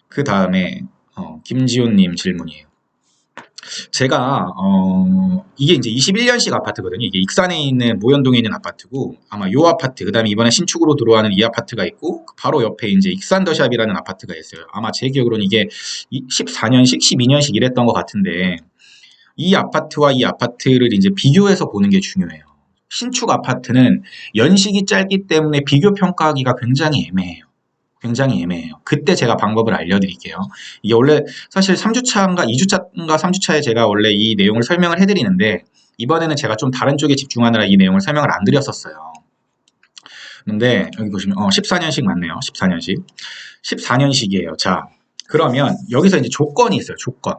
그 다음에 김지훈님 질문이에요. 제가 이게 이제 21년식 아파트거든요. 이게 익산에 있는 모현동에 있는 아파트고 아마 요 아파트 그다음에 이번에 신축으로 들어가는 이 아파트가 있고 바로 옆에 이제 익산더샵이라는 아파트가 있어요. 아마 제 기억으로는 이게 14년식, 12년식 이랬던 것 같은데 이 아파트와 이 아파트를 이제 비교해서 보는 게 중요해요. 신축 아파트는 연식이 짧기 때문에 비교 평가하기가 굉장히 애매해요. 굉장히 애매해요. 그때 제가 방법을 알려드릴게요. 이게 원래 사실 3주차인가 2주차인가 3주차에 제가 원래 이 내용을 설명을 해드리는데 이번에는 제가 좀 다른 쪽에 집중하느라 이 내용을 설명을 안 드렸었어요. 근데 여기 보시면 14년식 맞네요. 14년식. 14년식이에요. 자, 그러면 여기서 이제 조건이 있어요. 조건.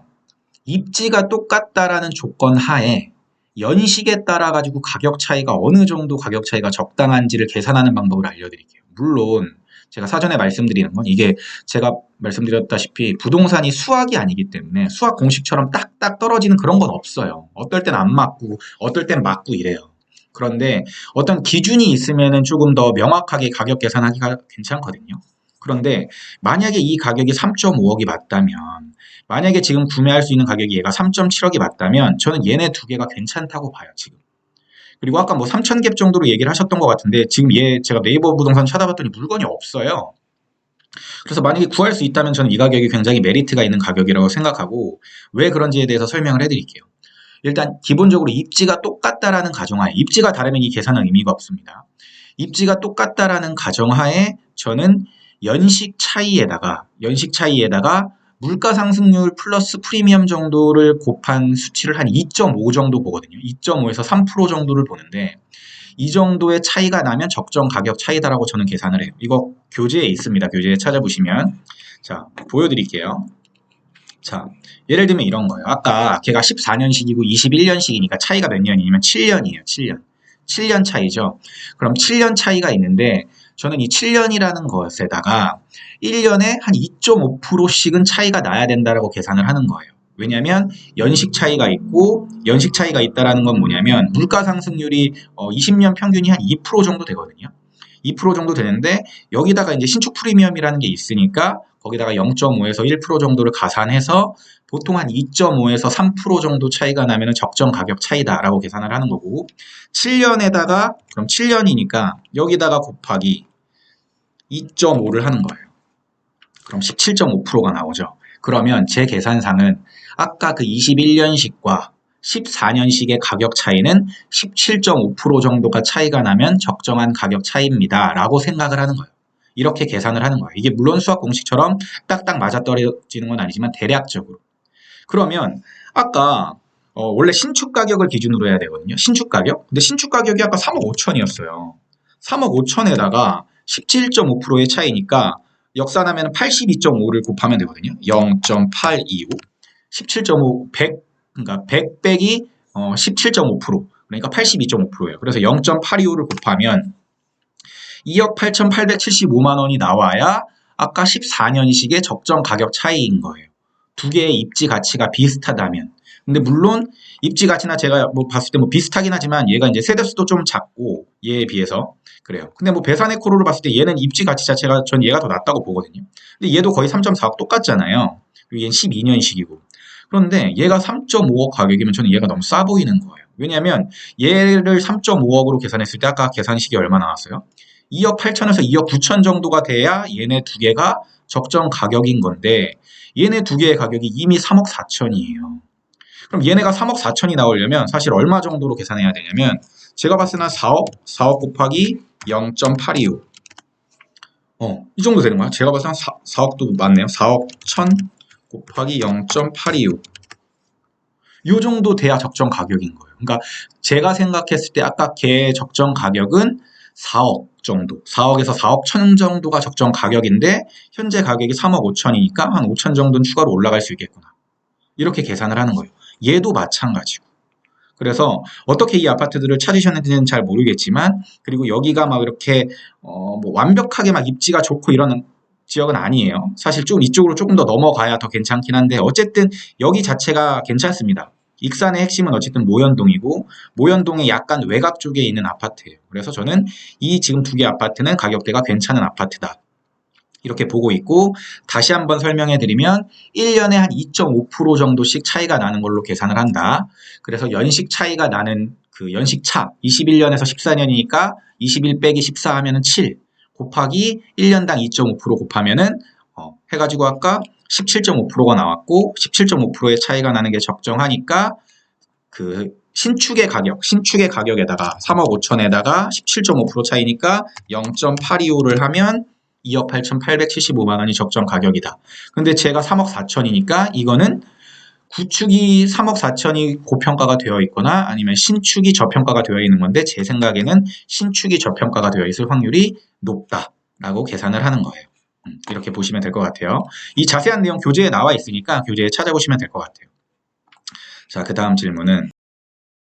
입지가 똑같다라는 조건 하에 연식에 따라 가지고 가격 차이가 어느 정도 가격 차이가 적당한지를 계산하는 방법을 알려드릴게요. 물론 제가 사전에 말씀드리는 건 이게 제가 말씀드렸다시피 부동산이 수학이 아니기 때문에 수학 공식처럼 딱딱 떨어지는 그런 건 없어요. 어떨 땐 안 맞고 어떨 땐 맞고 이래요. 그런데 어떤 기준이 있으면은 조금 더 명확하게 가격 계산하기가 괜찮거든요. 그런데 만약에 이 가격이 3.5억이 맞다면 만약에 지금 구매할 수 있는 가격이 얘가 3.7억이 맞다면 저는 얘네 두 개가 괜찮다고 봐요, 지금. 그리고 아까 뭐 3,000갭 정도로 얘기를 하셨던 것 같은데 지금 얘 제가 네이버 부동산 찾아봤더니 물건이 없어요. 그래서 만약에 구할 수 있다면 저는 이 가격이 굉장히 메리트가 있는 가격이라고 생각하고 왜 그런지에 대해서 설명을 해드릴게요. 일단 기본적으로 입지가 똑같다라는 가정하에 입지가 다르면 이 계산은 의미가 없습니다. 입지가 똑같다라는 가정하에 저는 연식 차이에다가 물가 상승률 플러스 프리미엄 정도를 곱한 수치를 한 2.5 정도 보거든요. 2.5에서 3% 정도를 보는데 이 정도의 차이가 나면 적정 가격 차이다라고 저는 계산을 해요. 이거 교재에 있습니다. 교재에 찾아보시면 자 보여드릴게요. 자 예를 들면 이런 거예요. 아까 걔가 14년식이고 21년식이니까 차이가 몇 년이냐면 7년이에요. 7년. 7년 차이죠. 그럼 7년 차이가 있는데 저는 이 7년이라는 것에다가 1년에 한 2.5%씩은 차이가 나야 된다라고 계산을 하는 거예요. 왜냐하면 연식 차이가 있고 연식 차이가 있다라는 건 뭐냐면 물가 상승률이 20년 평균이 한 2% 정도 되거든요. 2% 정도 되는데 여기다가 이제 신축 프리미엄이라는 게 있으니까 거기다가 0.5에서 1% 정도를 가산해서 보통 한 2.5에서 3% 정도 차이가 나면 적정 가격 차이다라고 계산을 하는 거고 7년에다가 그럼 7년이니까 여기다가 곱하기 2.5를 하는 거예요. 그럼 17.5%가 나오죠. 그러면 제 계산상은 아까 그 21년식과 14년식의 가격 차이는 17.5% 정도가 차이가 나면 적정한 가격 차이입니다. 라고 생각을 하는 거예요. 이렇게 계산을 하는 거예요. 이게 물론 수학 공식처럼 딱딱 맞아떨어지는 건 아니지만 대략적으로. 그러면 아까 원래 신축 가격을 기준으로 해야 되거든요. 신축 가격. 근데 신축 가격이 아까 3억 5천이었어요. 3억 5천에다가 17.5%의 차이니까 역산하면 82.5를 곱하면 되거든요. 0.825. 17.5, 100, 그러니까 100 빼기 17.5%. 그러니까 82.5%예요. 그래서 0.825를 곱하면 2억 8,875만 원이 나와야 아까 14년식의 적정 가격 차이인 거예요. 두 개의 입지 가치가 비슷하다면. 근데 물론 입지 가치나 제가 뭐 봤을 때 뭐 비슷하긴 하지만 얘가 이제 세대수도 좀 작고 얘에 비해서 그래요. 근데 뭐 배산의 코로를 봤을 때 얘는 입지 가치 자체가 전 얘가 더 낫다고 보거든요. 근데 얘도 거의 3.4억 똑같잖아요. 그리고 얘는 12년식이고. 그런데 얘가 3.5억 가격이면 저는 얘가 너무 싸 보이는 거예요. 왜냐하면 얘를 3.5억으로 계산했을 때 아까 계산식이 얼마 나왔어요? 2억 8천에서 2억 9천 정도가 돼야 얘네 두 개가 적정 가격인 건데 얘네 두 개의 가격이 이미 3억 4천이에요. 그럼 얘네가 3억 4천이 나오려면 사실 얼마 정도로 계산해야 되냐면 제가 봤을 때는 4억 곱하기 0.825. 이 정도 되는 거야. 제가 봤을 때 4억도 맞네요. 4억 1천 곱하기 0.825. 요 정도 돼야 적정 가격인 거예요. 그러니까 제가 생각했을 때 아까 걔 적정 가격은 4억 정도, 4억에서 4억 천 정도가 적정 가격인데 현재 가격이 3억 5천이니까 한 5천 정도는 추가로 올라갈 수 있겠구나. 이렇게 계산을 하는 거예요. 얘도 마찬가지고. 그래서 어떻게 이 아파트들을 찾으셨는지는 잘 모르겠지만 그리고 여기가 막 이렇게 뭐 완벽하게 막 입지가 좋고 이런 지역은 아니에요. 사실 좀 이쪽으로 조금 더 넘어가야 더 괜찮긴 한데 어쨌든 여기 자체가 괜찮습니다. 익산의 핵심은 어쨌든 모현동이고 모현동의 약간 외곽 쪽에 있는 아파트예요. 그래서 저는 이 지금 두 개 아파트는 가격대가 괜찮은 아파트다. 이렇게 보고 있고, 다시 한번 설명해 드리면 1년에 한 2.5% 정도씩 차이가 나는 걸로 계산을 한다. 그래서 연식 차이가 나는 그 연식차 21년에서 14년이니까 21 빼기 14 하면은 7 곱하기 1년당 2.5% 곱하면은 해가지고 아까 17.5%가 나왔고 17.5%의 차이가 나는 게 적정하니까 그 신축의 가격에다가 3억 5천에다가 17.5% 차이니까 0.825를 하면 2억 8,875만 원이 적정 가격이다. 근데 제가 3억 4천이니까 이거는 구축이 3억 4천이 고평가가 되어 있거나 아니면 신축이 저평가가 되어 있는 건데 제 생각에는 신축이 저평가가 되어 있을 확률이 높다라고 계산을 하는 거예요. 이렇게 보시면 될 것 같아요. 이 자세한 내용 교재에 나와 있으니까 교재에 찾아보시면 될 것 같아요. 자, 그 다음 질문은